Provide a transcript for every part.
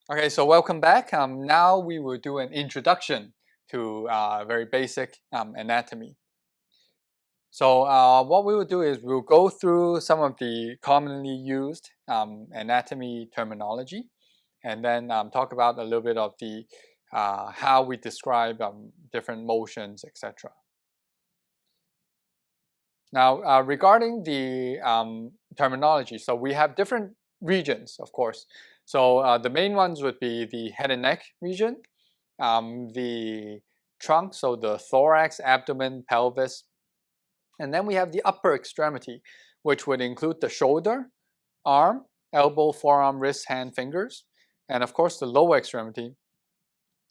Okay, so welcome back. Now we will do an introduction to very basic anatomy. So what we will do is we'll go through some of the commonly used anatomy terminology, and then talk about a little bit of the how we describe different motions, etc. Now, regarding the terminology, so we have different regions, of course. So the main ones would be the head and neck region, the trunk, so the thorax, abdomen, pelvis, and then we have the upper extremity, which would include the shoulder, arm, elbow, forearm, wrist, hand, fingers, and of course the lower extremity,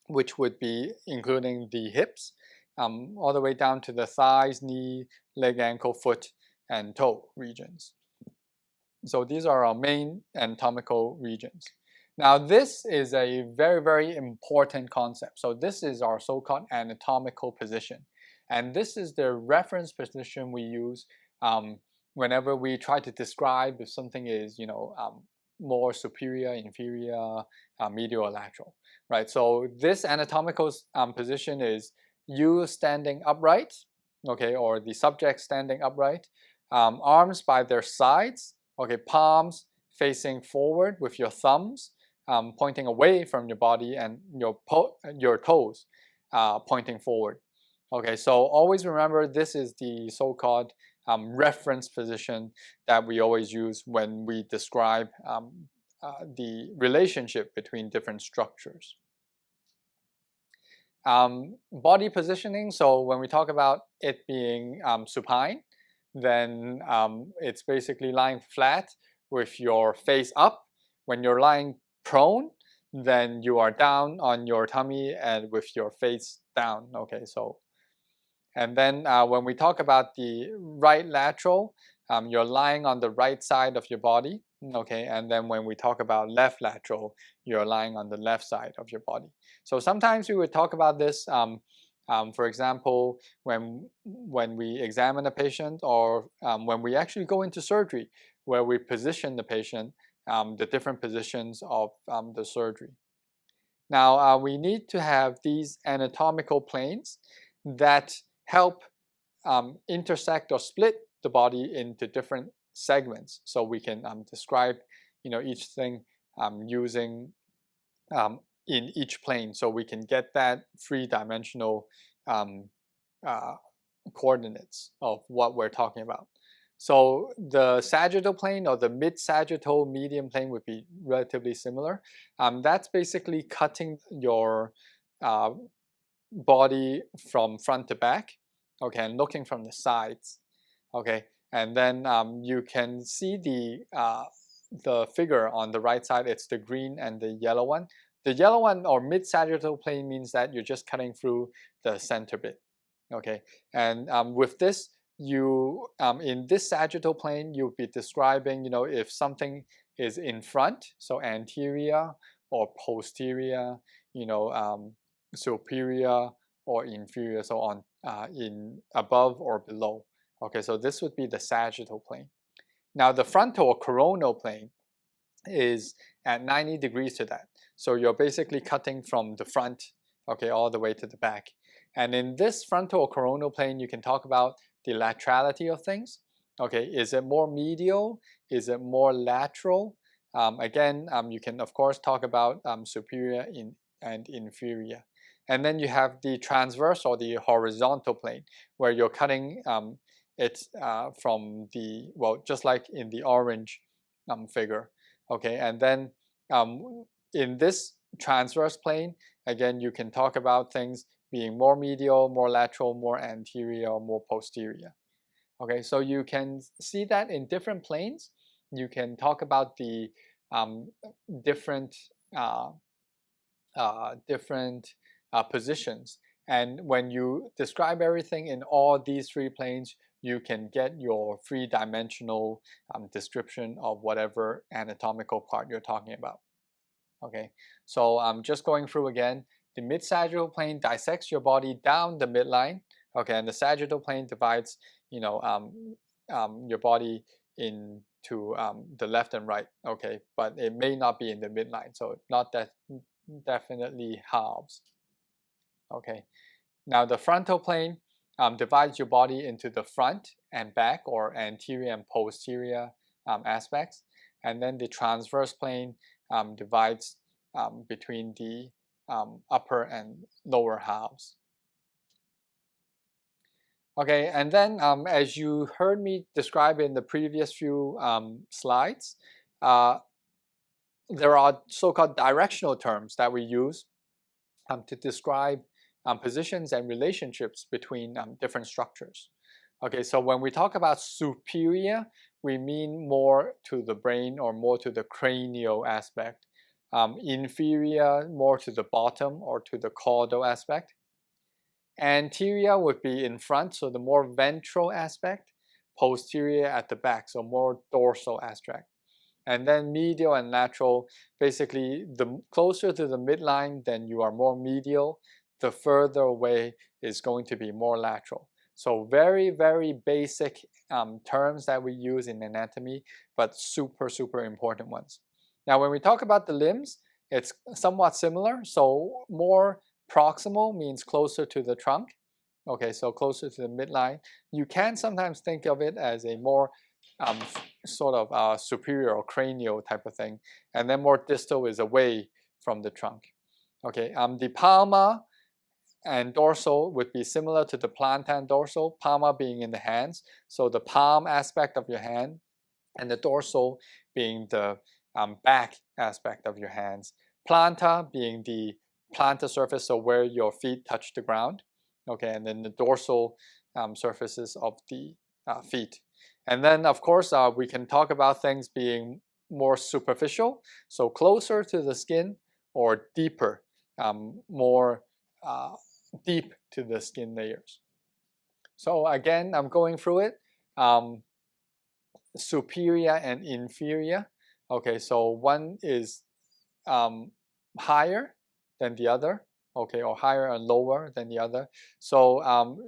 which would be including the hips, all the way down to the thighs, knee, leg, ankle, foot, and toe regions. So these are our main anatomical regions. Now this is a very, very important concept. So this is our so-called anatomical position. And this is the reference position we use whenever we try to describe if something is, more superior, inferior, medial, or lateral, right? So this anatomical position is you standing upright, okay, or the subject standing upright, arms by their sides, okay, palms facing forward with your thumbs pointing away from your body and your toes pointing forward. Okay, so always remember this is the so-called reference position that we always use when we describe the relationship between different structures. Body positioning, so when we talk about it being supine, then it's basically lying flat with your face up. When you're lying prone, then you are down on your tummy and with your face down. Okay, so and then when we talk about the right lateral, you're lying on the right side of your body. Okay, and then when we talk about left lateral, you're lying on the left side of your body. So sometimes we would talk about this. For example, when we examine a patient, or when we actually go into surgery, where we position the patient, the different positions of the surgery. Now we need to have these anatomical planes that help intersect or split the body into different segments, so we can describe, each thing using in each plane, so we can get that three-dimensional um, uh, coordinates of what we're talking about. So the sagittal plane or the mid-sagittal median plane would be relatively similar. That's basically cutting your uh, body from front to back, okay, and looking from the sides, okay, and then you can see the figure on the right side. It's the green and the yellow one. The yellow one, or mid-sagittal plane, means that you're just cutting through the center bit, okay, and with this, you in this sagittal plane, you'll be describing, if something is in front, so anterior or posterior, superior or inferior, so on, in above or below. Okay, so this would be the sagittal plane. Now the frontal or coronal plane is at 90 degrees to that. So you're basically cutting from the front, okay, all the way to the back. And in this frontal or coronal plane, you can talk about the laterality of things. Okay, is it more medial? Is it more lateral? Again, you can of course talk about superior and inferior. And then you have the transverse or the horizontal plane, where you're cutting it from the, well, just like in the orange figure. Okay, and then in this transverse plane, again, you can talk about things being more medial, more lateral, more anterior, more posterior. Okay, so you can see that in different planes. You can talk about the different uh, different positions. And when you describe everything in all these three planes, you can get your three-dimensional description of whatever anatomical part you're talking about. Okay, so I'm just going through again. The mid-sagittal plane dissects your body down the midline. Okay, and the sagittal plane divides, your body into the left and right, okay, but it may not be in the midline, so not that definitely halves. Okay, now the frontal plane divides your body into the front and back, or anterior and posterior aspects, and then the transverse plane divides between the upper and lower halves. Okay, and then as you heard me describe in the previous few slides, there are so-called directional terms that we use to describe positions and relationships between different structures. Okay, so when we talk about superior, we mean more to the brain or more to the cranial aspect. Inferior, more to the bottom or to the caudal aspect. Anterior would be in front, so the more ventral aspect. Posterior at the back, so more dorsal aspect. And then medial and lateral, basically the closer to the midline, then you are more medial. The further away is going to be more lateral. So very, very basic terms that we use in anatomy, but super, super important ones. Now, when we talk about the limbs, it's somewhat similar. So more proximal means closer to the trunk. Okay, so closer to the midline. You can sometimes think of it as a more sort of superior or cranial type of thing, and then more distal is away from the trunk. Okay, the palmar and dorsal would be similar to the plantar and dorsal, palmar being in the hands, so the palm aspect of your hand, and the dorsal being the back aspect of your hands. Plantar being the plantar surface, so where your feet touch the ground. Okay, and then the dorsal surfaces of the feet. And then, of course, we can talk about things being more superficial, so closer to the skin, or deeper, more deep to the skin layers. So again, I'm going through it. Superior and inferior. Okay, so one is higher than the other. Okay, or higher and lower than the other. So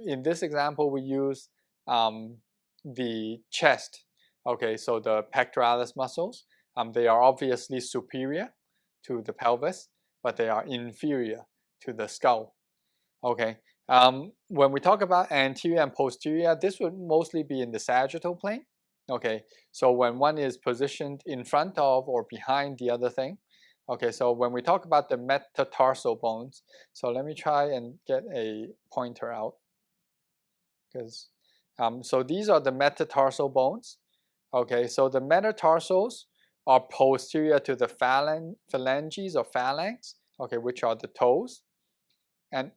in this example, we use the chest. Okay, so the pectoralis muscles, they are obviously superior to the pelvis, but they are inferior to the skull. Okay, when we talk about anterior and posterior, this would mostly be in the sagittal plane. Okay, so when one is positioned in front of or behind the other thing. Okay, so when we talk about the metatarsal bones, so let me try and get a pointer out, because so these are the metatarsal bones. Okay, so the metatarsals are posterior to the phalanges or phalanx, okay, which are the toes, and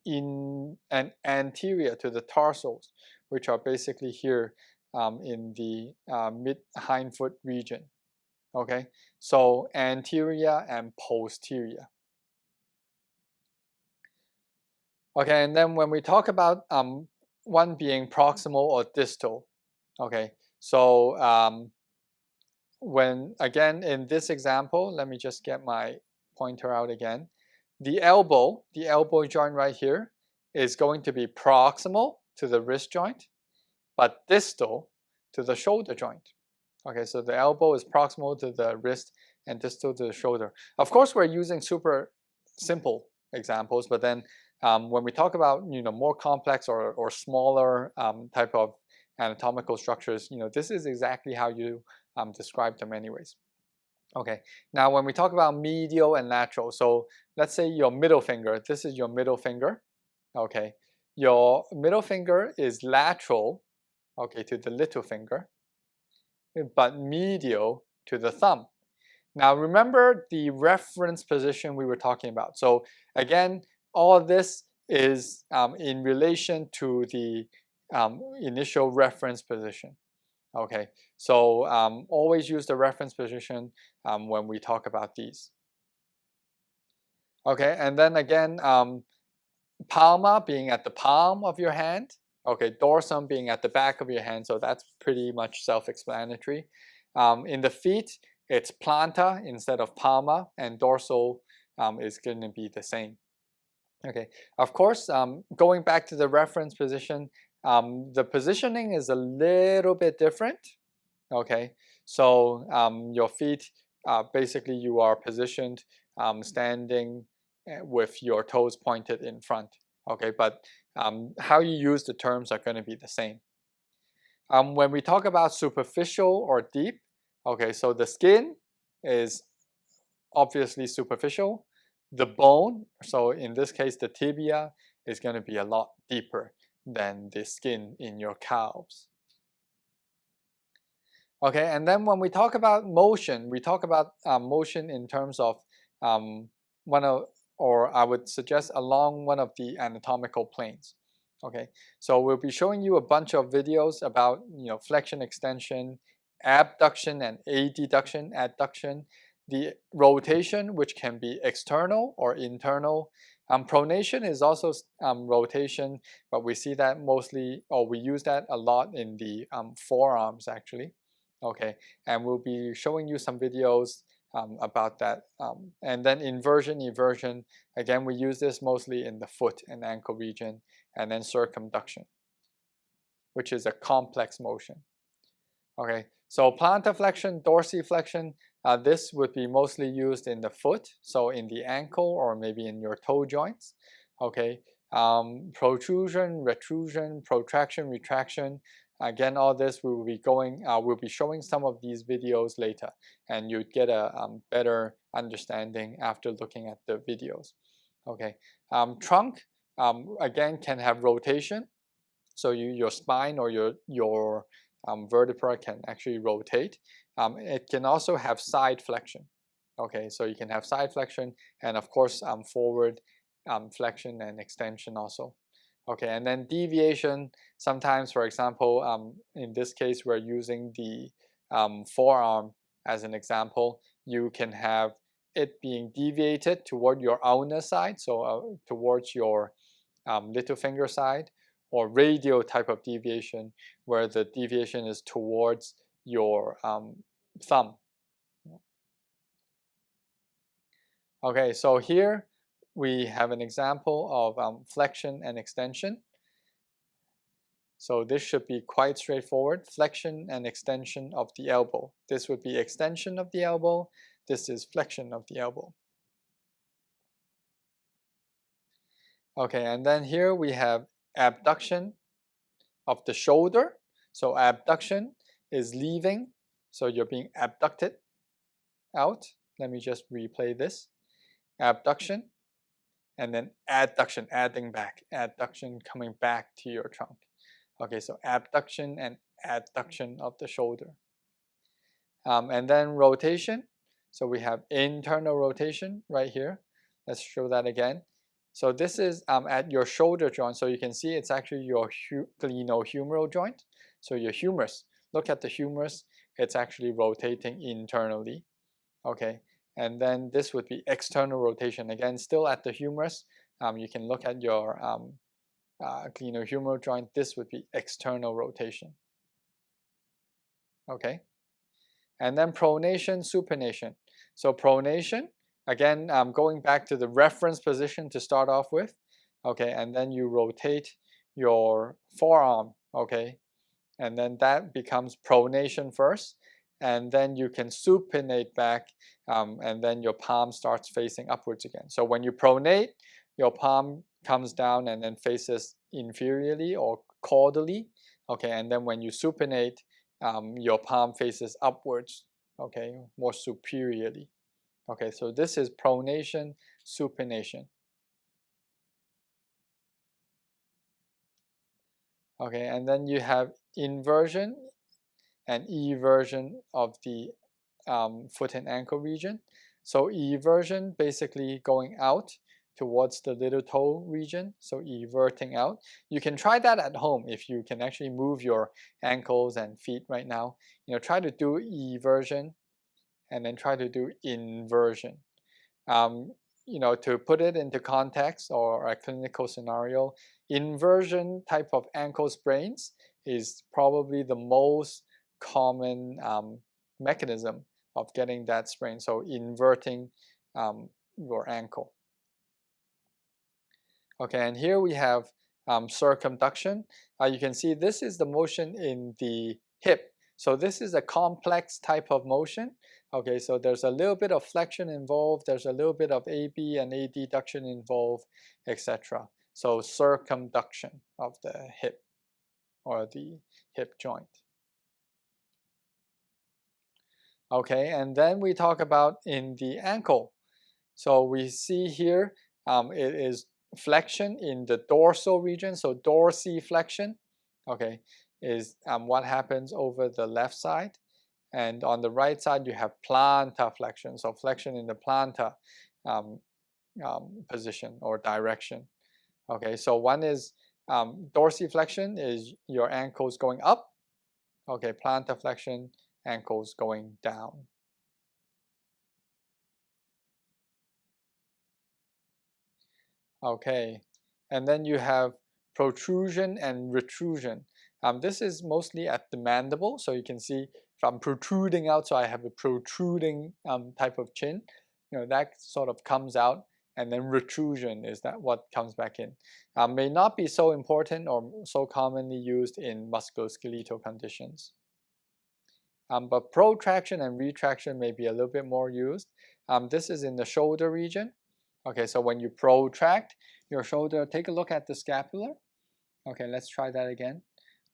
anterior to the tarsals, which are basically here in the mid hindfoot region. Okay, so anterior and posterior. Okay, and then when we talk about one being proximal or distal, okay, so when again in this example, let me just get my pointer out again. The elbow joint right here is going to be proximal to the wrist joint, but distal to the shoulder joint. Okay, so the elbow is proximal to the wrist and distal to the shoulder. Of course, we're using super simple examples, but then when we talk about more complex or smaller type of anatomical structures, this is exactly how you describe them anyways. Okay, now when we talk about medial and lateral, so let's say your middle finger, this is your middle finger. Okay, your middle finger is lateral, okay, to the little finger, but medial to the thumb. Now remember the reference position we were talking about. So again, all of this is in relation to the initial reference position. Okay, so always use the reference position when we talk about these. Okay, and then again, palma being at the palm of your hand. Okay, dorsum being at the back of your hand, so that's pretty much self-explanatory. In the feet, it's planta instead of palma, and dorsal is going to be the same. Okay, of course, going back to the reference position, the positioning is a little bit different. Okay, so your feet, basically you are positioned standing with your toes pointed in front. Okay, but how you use the terms are going to be the same. When we talk about superficial or deep, okay, so the skin is obviously superficial. The bone, so in this case the tibia, is going to be a lot deeper than the skin in your calves. Okay, and then when we talk about motion, we talk about motion in terms of um, one of, or I would suggest along one of the anatomical planes. Okay, so we'll be showing you a bunch of videos about flexion, extension, abduction, and adduction, adduction, the rotation, which can be external or internal. Pronation is also rotation, but we see that mostly, or we use that a lot in the forearms actually. Okay, and we'll be showing you some videos about that. And then inversion, eversion, again, we use this mostly in the foot and ankle region, and then circumduction, which is a complex motion. Okay, so plantar flexion, dorsiflexion, this would be mostly used in the foot, so in the ankle or maybe in your toe joints. Okay, protrusion, retrusion, protraction, retraction. Again, all this we will be we'll be showing some of these videos later, and you'd get a better understanding after looking at the videos. Okay, trunk again can have rotation, so your spine or your vertebra can actually rotate. It can also have side flexion. Okay, so you can have side flexion and of course forward flexion and extension also. Okay, and then deviation, sometimes, for example, in this case, we're using the forearm as an example. You can have it being deviated toward your ulnar side, so towards your little finger side, or radial type of deviation, where the deviation is towards your thumb. Okay, so here we have an example of flexion and extension. So this should be quite straightforward. Flexion and extension of the elbow. This would be extension of the elbow. This is flexion of the elbow. Okay, and then here we have abduction of the shoulder. So abduction is leaving. So you're being abducted out. Let me just replay this. Abduction, and then adduction, adding back. Adduction coming back to your trunk. Okay, so abduction and adduction of the shoulder. And then rotation. So we have internal rotation right here. Let's show that again. So this is at your shoulder joint. So you can see it's actually your glenohumeral joint. So your humerus. Look at the humerus. It's actually rotating internally. Okay, and then this would be external rotation. Again, still at the humerus. You can look at your glenohumeral joint. This would be external rotation. Okay, and then pronation, supination. So pronation, again, going back to the reference position to start off with. Okay, and then you rotate your forearm. Okay, and then that becomes pronation first, and then you can supinate back, and then your palm starts facing upwards again. So when you pronate, your palm comes down and then faces inferiorly or caudally. Okay, and then when you supinate, your palm faces upwards. Okay, more superiorly. Okay, so this is pronation, supination. Okay, and then you have inversion and eversion of the foot and ankle region. So eversion, basically going out towards the little toe region, so everting out. You can try that at home if you can actually move your ankles and feet right now. Try to do eversion and then try to do inversion. To put it into context or a clinical scenario, inversion type of ankle sprains is probably the most common mechanism of getting that sprain. So inverting your ankle. Okay, and here we have circumduction. You can see this is the motion in the hip. So this is a complex type of motion. Okay, so there's a little bit of flexion involved, there's a little bit of AB and adduction involved, etc. So circumduction of the hip or the hip joint. Okay, and then we talk about in the ankle. So we see here it is flexion in the dorsal region. So dorsiflexion, okay, is what happens over the left side. And on the right side, you have plantar flexion. So flexion in the plantar position or direction. Okay, so one is dorsiflexion is your ankles going up. Okay, plantar flexion, ankles going down. Okay, and then you have protrusion and retrusion. This is mostly at the mandible, so you can see if I'm protruding out, so I have a protruding type of chin, that sort of comes out, and then retrusion is that what comes back in. May not be so important or so commonly used in musculoskeletal conditions. But protraction and retraction may be a little bit more used. This is in the shoulder region. Okay, so when you protract your shoulder, take a look at the scapula. Okay, let's try that again.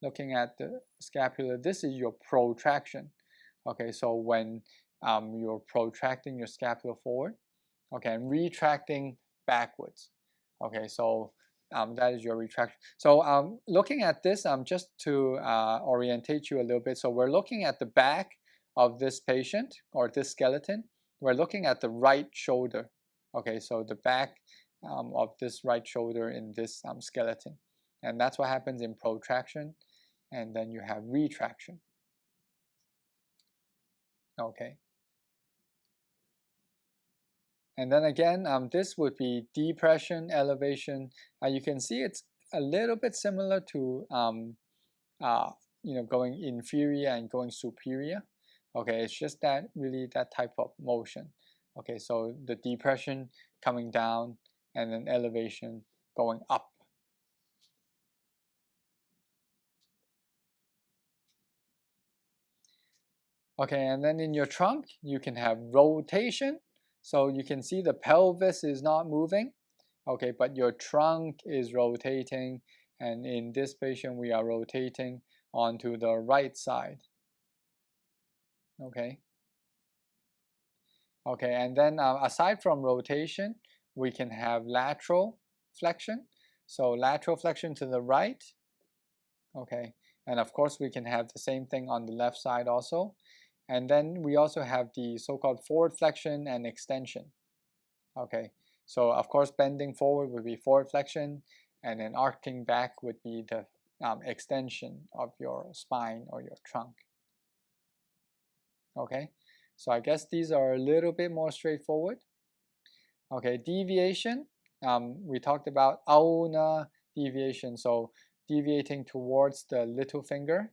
Looking at the scapula, this is your protraction. Okay, so when you're protracting your scapula forward, okay, and retracting backwards. Okay, so that is your retraction. So looking at this, just to orientate you a little bit, so we're looking at the back of this patient or this skeleton. We're looking at the right shoulder. Okay, so the back of this right shoulder in this skeleton. And that's what happens in protraction. And then you have retraction. Okay. And then again, this would be depression, elevation. You can see it's a little bit similar to going inferior and going superior. Okay, it's just that really that type of motion. Okay, so the depression coming down and then elevation going up. Okay, and then in your trunk, you can have rotation. So you can see the pelvis is not moving. Okay, but your trunk is rotating. And in this patient, we are rotating onto the right side. Okay. Okay, and then aside from rotation, we can have lateral flexion. So lateral flexion to the right. Okay, and of course we can have the same thing on the left side also. And then we also have the so-called forward flexion and extension. Okay, so of course bending forward would be forward flexion, and then arcing back would be the extension of your spine or your trunk. Okay, so I guess these are a little bit more straightforward. Okay, deviation. We talked about ulnar deviation, so deviating towards the little finger,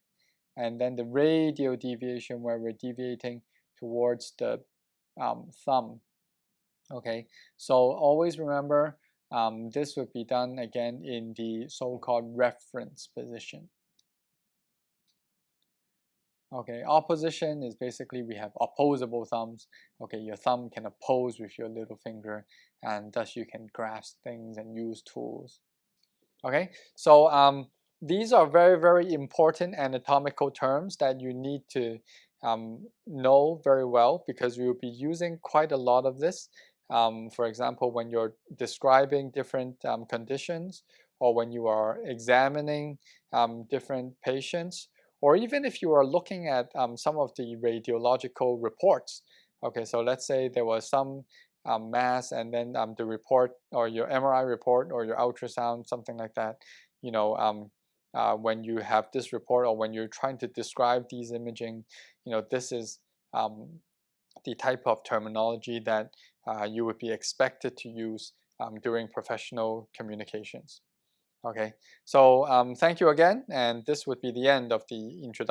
and then the radial deviation where we're deviating towards the thumb. Okay, so always remember this would be done again in the so-called reference position. Okay, opposition is basically we have opposable thumbs. Okay, your thumb can oppose with your little finger, and thus you can grasp things and use tools. Okay, so these are very, very important anatomical terms that you need to know very well, because we will be using quite a lot of this. For example, when you're describing different conditions, or when you are examining different patients, or even if you are looking at some of the radiological reports. Okay, so let's say there was some mass, and then the report or your MRI report or your ultrasound, something like that. When you have this report, or when you're trying to describe these imaging, this is the type of terminology that you would be expected to use during professional communications. Okay, so thank you again, and this would be the end of the introduction.